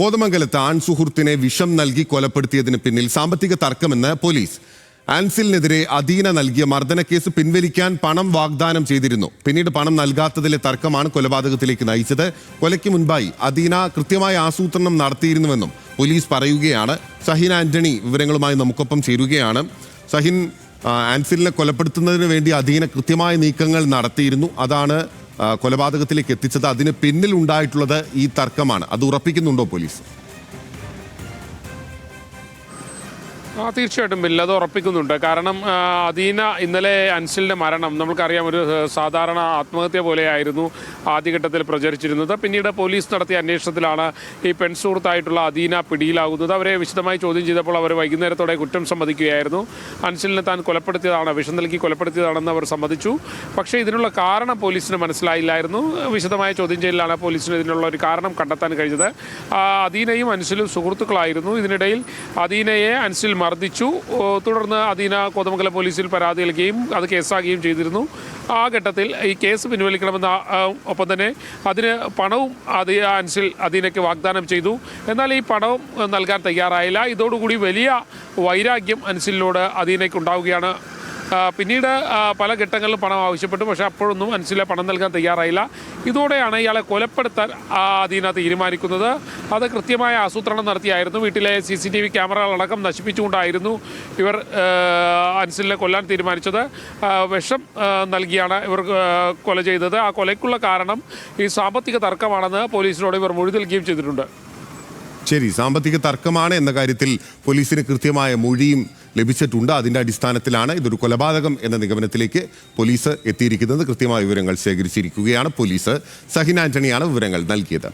കോതമംഗലത്ത് ആൺസുഹൃത്തിനെ വിഷം നൽകി കൊലപ്പെടുത്തിയതിന് പിന്നിൽ സാമ്പത്തിക തർക്കമെന്ന് പോലീസ്. ആൻസിലിനെതിരെ അദീന നൽകിയ മർദ്ദനക്കേസ് പിൻവലിക്കാൻ പണം വാഗ്ദാനം ചെയ്തിരുന്നു. പിന്നീട് പണം നൽകാത്തതിലെ തർക്കമാണ് കൊലപാതകത്തിലേക്ക് നയിച്ചത്. കൊലയ്ക്ക് മുൻപായി അദീന കൃത്യമായ ആസൂത്രണം നടത്തിയിരുന്നുവെന്നും പോലീസ് പറയുകയാണ്. ഷഹീൻ ആന്റണി വിവരങ്ങളുമായി നമുക്കൊപ്പം ചേരുകയാണ്. ഷഹീൻ, ആൻസിലിനെ കൊലപ്പെടുത്തുന്നതിന് വേണ്ടി അദീന കൃത്യമായ നീക്കങ്ങൾ നടത്തിയിരുന്നു. അതാണ് കൊലപാതകത്തിലേക്ക് എത്തിച്ചത്. അതിന് പിന്നിൽ ഉണ്ടായിട്ടുള്ളത് ഈ തർക്കമാണ്. അത് ഉറപ്പിക്കുന്നുണ്ടോ പോലീസ്? തീർച്ചയായിട്ടും ബില്ല് അത് ഉറപ്പിക്കുന്നുണ്ട്. കാരണം അദീന ഇന്നലെ അൻസിലിൻ്റെ മരണം നമുക്കറിയാം ഒരു സാധാരണ ആത്മഹത്യ പോലെയായിരുന്നു ആദ്യഘട്ടത്തിൽ പ്രചരിച്ചിരുന്നത്. പിന്നീട് പോലീസ് നടത്തിയ അന്വേഷണത്തിലാണ് ഈ പെൺസുഹൃത്തായിട്ടുള്ള അദീന പിടിയിലാകുന്നത്. അവരെ വിശദമായി ചോദ്യം ചെയ്തപ്പോൾ അവർ വൈകുന്നേരത്തോടെ കുറ്റം സമ്മതിക്കുകയായിരുന്നു. അൻസിലിനെ താൻ കൊലപ്പെടുത്തിയതാണ്, വിഷം നൽകി കൊലപ്പെടുത്തിയതാണെന്ന് അവർ സമ്മതിച്ചു. പക്ഷേ ഇതിനുള്ള കാരണം പോലീസിന് മനസ്സിലായില്ലായിരുന്നു. വിശദമായ ചോദ്യം ചെയ്യലിലാണ് പോലീസിന് ഇതിനുള്ള ഒരു കാരണം കണ്ടെത്താൻ കഴിഞ്ഞത്. അദീനയും അൻസിലും സുഹൃത്തുക്കളായിരുന്നു. ഇതിനിടയിൽ അദീനയെ അൻസിൽ മർദ്ദിച്ചു. തുടർന്ന് അദീന കോതമംഗലം പോലീസിൽ പരാതി നൽകുകയും അത് കേസാകുകയും ചെയ്തിരുന്നു. ആ ഘട്ടത്തിൽ ഈ കേസ് പിൻവലിക്കണമെന്ന ഒപ്പം തന്നെ അതിന് പണവും അൻസിൽ അദീനയ്ക്ക് വാഗ്ദാനം ചെയ്തു. എന്നാൽ ഈ പണവും നൽകാൻ തയ്യാറായില്ല. ഇതോടുകൂടി വലിയ വൈരാഗ്യം അൻസിലിനോട് അദീനയ്ക്ക് ഉണ്ടാവുകയാണ്. പിന്നീട് പല ഘട്ടങ്ങളിലും പണം ആവശ്യപ്പെട്ടു. പക്ഷേ അപ്പോഴൊന്നും അൻസിലെ പണം നൽകാൻ തയ്യാറായില്ല. ഇതോടെയാണ് ഇയാളെ കൊലപ്പെടുത്താൻ അദീന തീരുമാനിക്കുന്നത്. അത് കൃത്യമായ ആസൂത്രണം നടത്തിയായിരുന്നു. വീട്ടിലെ CCTV ക്യാമറകളടക്കം നശിപ്പിച്ചുകൊണ്ടായിരുന്നു ഇവർ അൻസിലിനെ കൊല്ലാൻ തീരുമാനിച്ചത്. വിഷം നൽകിയാണ് ഇവർ കൊല ചെയ്തത്. ആ കൊലയ്ക്കുള്ള കാരണം ഈ സാമ്പത്തിക തർക്കമാണെന്ന് പോലീസിനോട് ഇവർ മൊഴി നൽകുകയും ചെയ്തിട്ടുണ്ട്. ശരി, സാമ്പത്തിക തർക്കമാണ് എന്ന കാര്യത്തിൽ പോലീസിന് കൃത്യമായ മൊഴിയും ലഭിച്ചിട്ടുണ്ട്. അതിന്റെ അടിസ്ഥാനത്തിലാണ് ഇതൊരു കൊലപാതകം എന്ന നിഗമനത്തിലേക്ക് പോലീസ് എത്തിയിരിക്കുന്നത്. കൃത്യമായ വിവരങ്ങൾ ശേഖരിച്ചിരിക്കുകയാണ് പോലീസ്. ഷഹീൻ ആന്റണിയാണ് വിവരങ്ങൾ നൽകിയത്.